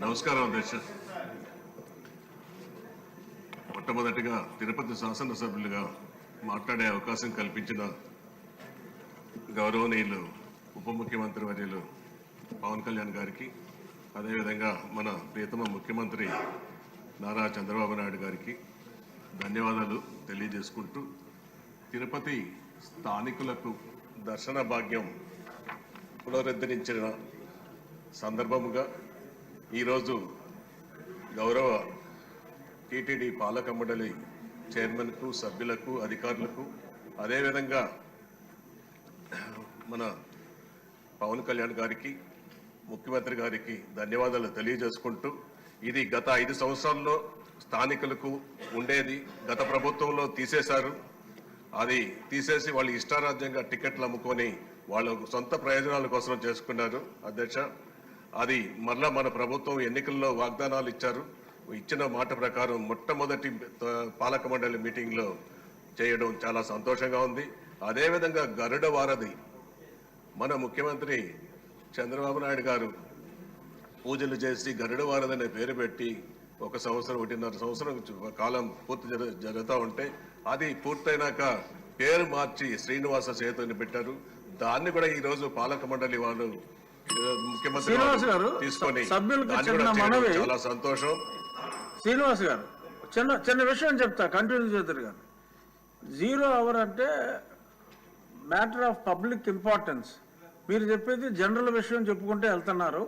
నమస్కారం అధ్యక్ష. మొట్టమొదటిగా తిరుపతి శాసనసభ్యులుగా మాట్లాడే అవకాశం కల్పించిన గౌరవనీయులు ఉప ముఖ్యమంత్రి వర్యులు పవన్ కళ్యాణ్ గారికి, అదేవిధంగా మన ప్రియతమ ముఖ్యమంత్రి నారా చంద్రబాబు నాయుడు గారికి ధన్యవాదాలు తెలియజేసుకుంటూ, తిరుపతి స్థానికులకు దర్శన భాగ్యం పునరుద్ధరించిన సందర్భముగా ఈరోజు గౌరవ టీటీడీ పాలక మండలి చైర్మన్కు, సభ్యులకు, అధికారులకు, అదేవిధంగా మన పవన్ కళ్యాణ్ గారికి, ముఖ్యమంత్రి గారికి ధన్యవాదాలు తెలియజేసుకుంటూ, ఇది గత 5 సంవత్సరాల్లో స్థానికులకు ఉండేది, గత ప్రభుత్వంలో తీసేశారు. అది తీసేసి వాళ్ళు ఇష్టారాజ్యంగా టికెట్లు అమ్ముకొని వాళ్ళ సొంత ప్రయోజనాల కోసం చేసుకున్నారు అధ్యక్ష. అది మరలా మన ప్రభుత్వం ఎన్నికల్లో వాగ్దానాలు ఇచ్చారు. ఇచ్చిన మాట ప్రకారం మొట్టమొదటి పాలక మండలి మీటింగ్లో చేయడం చాలా సంతోషంగా ఉంది. అదేవిధంగా గరుడ వారధి మన ముఖ్యమంత్రి చంద్రబాబు నాయుడు గారు పూజలు చేసి గరుడ వారధి అనే పేరు పెట్టి 1 సంవత్సరం 1.5 సంవత్సరం కాలం పూర్తి జరుగుతూ ఉంటే, అది పూర్తయినాక పేరు మార్చి శ్రీనివాస సేతుని పెట్టారు. దాన్ని కూడా ఈరోజు పాలక మండలి వాళ్ళు ముఖ్యమంత్రి తీసుకొని చాలా సంతోషం. శ్రీనివాస్ గారు చిన్న విషయం చెప్తా, కంటిన్యూ చేద్దరు గారు. 0 అవర్ అంటే మ్యాటర్ ఆఫ్ పబ్లిక్ ఇంపార్టెన్స్. మీరు చెప్పేది జనరల్ విషయం చెప్పుకుంటే వెళ్తున్నారు,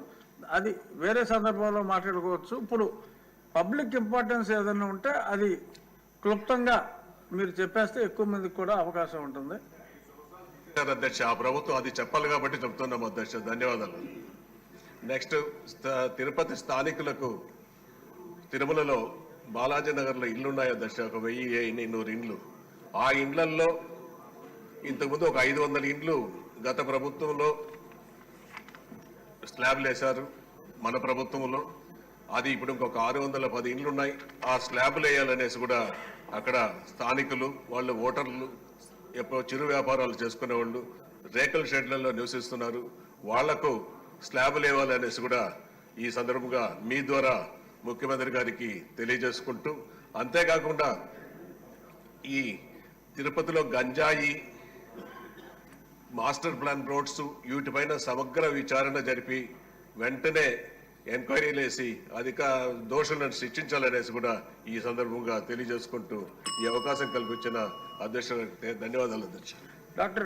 అది వేరే సందర్భంలో మాట్లాడుకోవచ్చు. ఇప్పుడు పబ్లిక్ ఇంపార్టెన్స్ ఏదైనా ఉంటే అది క్లుప్తంగా మీరు చెప్పేస్తే ఎక్కువ మందికి కూడా అవకాశం ఉంటుంది. అధ్యక్ష, ఆ ప్రభుత్వం అది చెప్పాలి కాబట్టి చెప్తున్నాం అధ్యక్ష. ధన్యవాదాలు. నెక్స్ట్, తిరుపతి స్థానికులకు తిరుమలలో బాలాజీ నగర్లో ఇళ్లున్నాయి అధ్యక్ష, ఒక 1000-800 ఇండ్లు. ఆ ఇండ్లల్లో ఇంతకుముందు ఒక 500 ఇండ్లు గత ప్రభుత్వంలో స్లాబ్లు వేశారు. మన ప్రభుత్వంలో అది ఇప్పుడు ఇంకొక 610 ఇండ్లు ఉన్నాయి. ఆ స్లాబ్లు వేయాలనేసి కూడా అక్కడ స్థానికులు, వాళ్ళు ఓటర్లు, ఎప్పుడు చిరు వ్యాపారాలు చేసుకునే వాళ్ళు రేకుల షెడ్లలో నివసిస్తున్నారు. వాళ్లకు స్లాబులు ఇవ్వాలనేసి కూడా ఈ సందర్భంగా మీ ద్వారా ముఖ్యమంత్రి గారికి తెలియజేసుకుంటూ, అంతేకాకుండా ఈ తిరుపతిలో గంజాయి, మాస్టర్ ప్లాన్ రోడ్స్, వీటిపైన సమగ్ర విచారణ జరిపి వెంటనే ఎంక్వైరీలు వేసి దోషులను శిక్షించాలనేసి కూడా ఈ సందర్భంగా తెలియజేసుకుంటూ ఈ అవకాశం కల్పించిన అధ్యక్షులకు ధన్యవాదాలు అధ్యక్ష. డాక్టర్